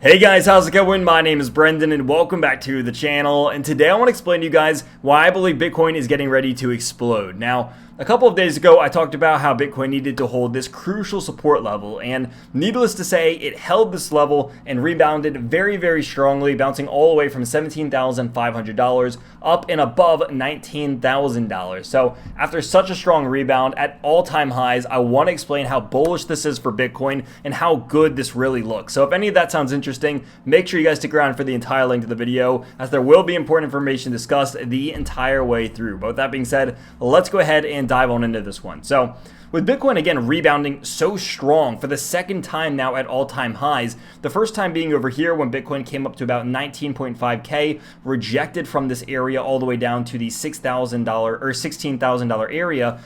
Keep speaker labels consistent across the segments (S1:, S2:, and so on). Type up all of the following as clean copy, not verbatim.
S1: Hey guys, how's it going? My name is Brendan and welcome back to the channel. And today I want to explain to you guys why I believe Bitcoin is getting ready to explode. Now, a couple of days ago, I talked about how Bitcoin needed to hold this crucial support level. And needless to say, it held this level and rebounded very, very strongly, bouncing all the way from $17,500 up and above $19,000. So after such a strong rebound at all-time highs, I want to explain how bullish this is for Bitcoin and how good this really looks. So if any of that sounds interesting, make sure you guys stick around for the entire length of the video, as there will be important information discussed the entire way through. But with that being said, let's go ahead and dive on into this one. So with Bitcoin again rebounding so strong for the second time now at all-time highs, the first time being over here when Bitcoin came up to about 19.5K, rejected from this area all the way down to the $6,000 or $16,000 area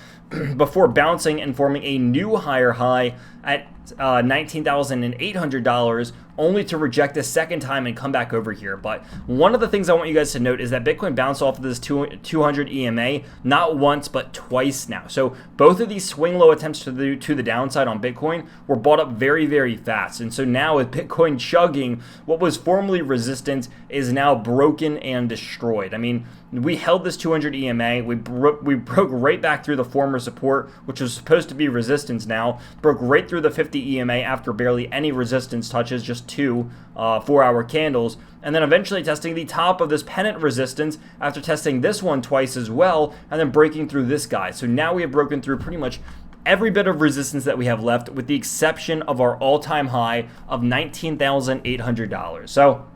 S1: before bouncing and forming a new higher high at $19,800, only to reject a second time and come back over here. But one of the things I want you guys to note is that Bitcoin bounced off of this 200 EMA not once but twice now. So both of these swing low attempts to the downside on Bitcoin were bought up very, very fast. And so now with Bitcoin chugging, what was formerly resistance is now broken and destroyed. I mean, we held this 200 EMA, we broke right back through the former support, which was supposed to be resistance now, broke right through the 50 EMA after barely any resistance touches, just two 4-hour candles, and then eventually testing the top of this pennant resistance after testing this one twice as well, and then breaking through this guy. So now we have broken through pretty much every bit of resistance that we have left, with the exception of our all-time high of $19,800. So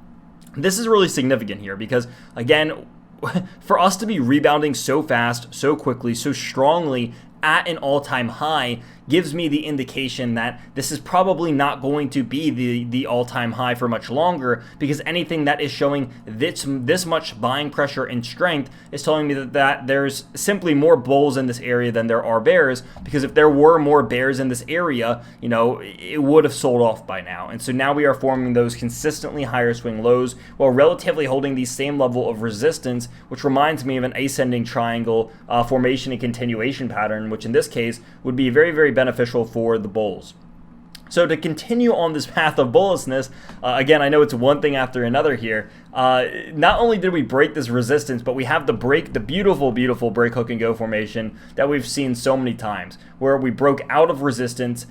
S1: this is really significant here because, again, for us to be rebounding so fast, so quickly, so strongly at an all-time high gives me the indication that this is probably not going to be the all-time high for much longer, because anything that is showing this much buying pressure and strength is telling me that there's simply more bulls in this area than there are bears, because if there were more bears in this area, you know, it would have sold off by now. And so now we are forming those consistently higher swing lows while relatively holding the same level of resistance, which reminds me of an ascending triangle formation and continuation pattern, which in this case would be very, very beneficial for the bulls. So to continue on this path of bullishness, again, I know it's one thing after another here. Not only did we break this resistance, but we have the beautiful, beautiful break, hook, and go formation that we've seen so many times, where we broke out of resistance,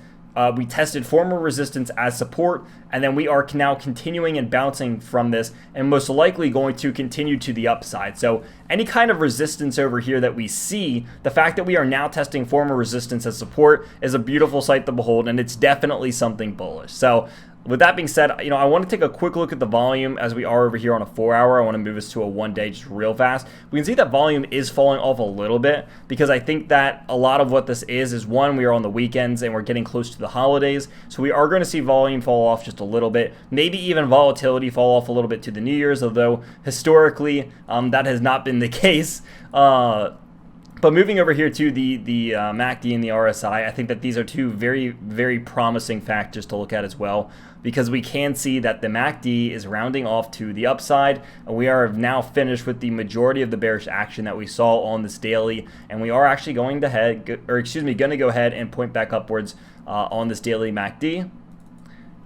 S1: we tested former resistance as support, and then we are now continuing and bouncing from this, and most likely going to continue to the upside. So any kind of resistance over here that we see, the fact that we are now testing former resistance as support is a beautiful sight to behold, and it's definitely something bullish. So with that being said, you know, I want to take a quick look at the volume as we are over here on a 4-hour. I want to move this to a 1-day just real fast. We can see that volume is falling off a little bit, because I think that a lot of what this is one, we are on the weekends and we're getting close to the holidays. So we are going to see volume fall off just a little bit, maybe even volatility fall off a little bit to the New Year's, although historically that has not been the case. But moving over here to the MACD and the RSI, I think that these are two very, very promising factors to look at as well, because we can see that the MACD is rounding off to the upside, and we are now finished with the majority of the bearish action that we saw on this daily, and we are actually going to go ahead and point back upwards on this daily MACD.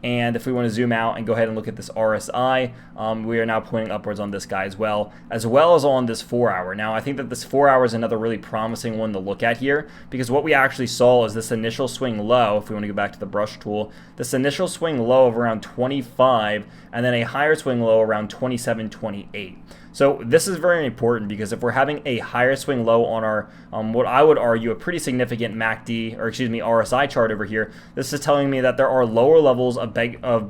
S1: And if we want to zoom out and go ahead and look at this RSI, we are now pointing upwards on this guy as well as on this 4-hour. Now, I think that this 4-hour is another really promising one to look at here, because what we actually saw is this initial swing low, if we want to go back to the brush tool, this initial swing low of around 25, and then a higher swing low around 27.28. So this is very important, because if we're having a higher swing low on our, what I would argue a pretty significant RSI chart over here, this is telling me that there are lower levels of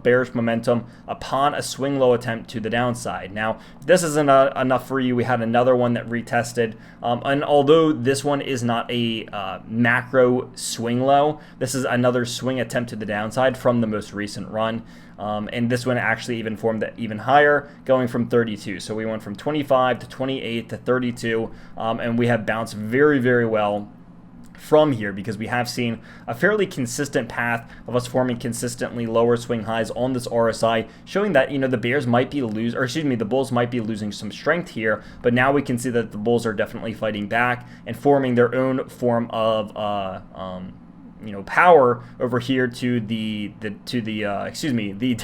S1: bearish momentum upon a swing low attempt to the downside. Now, this isn't enough for you. We had another one that retested, and although this one is not a macro swing low, this is another swing attempt to the downside from the most recent run. And this one actually even formed even higher, going from 32. So we went from 25 to 28 to 32, and we have bounced very, very well from here, because we have seen a fairly consistent path of us forming consistently lower swing highs on this RSI, showing that, you know, the bears might be the bulls might be losing some strength here, but now we can see that the bulls are definitely fighting back and forming their own form of power over here to the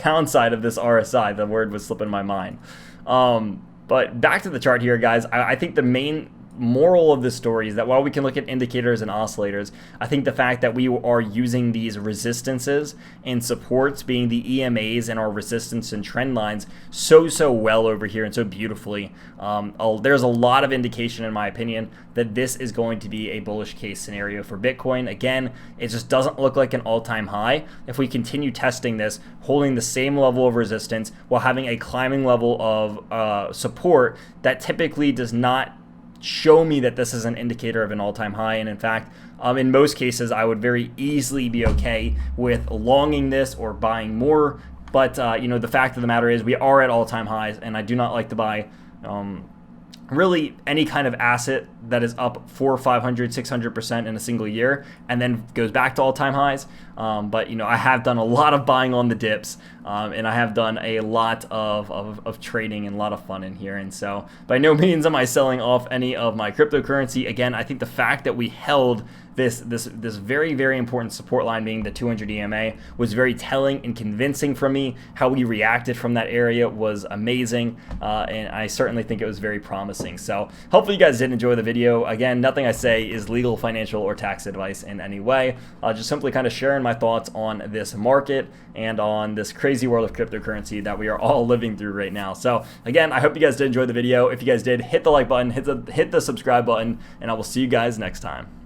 S1: downside of this RSI. The word was slipping my mind. But back to the chart here, guys. I think the main moral of this story is that while we can look at indicators and oscillators, I think the fact that we are using these resistances and supports being the EMAs and our resistance and trend lines so well over here and so beautifully, there's a lot of indication, in my opinion, that this is going to be a bullish case scenario for Bitcoin. Again, it just doesn't look like an all-time high. If we continue testing this, holding the same level of resistance while having a climbing level of support, that typically does not show me that this is an indicator of an all-time high. And in fact, in most cases, I would very easily be okay with longing this or buying more. But the fact of the matter is we are at all-time highs, and I do not like to buy really any kind of asset that is up 400, 500, 600% in a single year and then goes back to all-time highs. But I have done a lot of buying on the dips, and I have done a lot of trading and a lot of fun in here. And so by no means am I selling off any of my cryptocurrency. Again, I think the fact that we held this very important support line, being the 200 EMA, was very telling and convincing for me. How we reacted from that area was amazing, and I certainly think it was very promising. So hopefully you guys did enjoy the video. Again, nothing I say is legal, financial, or tax advice in any way. Just simply kind of sharing my thoughts on this market and on this crazy world of cryptocurrency that we are all living through right now. So again, I hope you guys did enjoy the video. If you guys did, hit the like button, hit the subscribe button, and I will see you guys next time.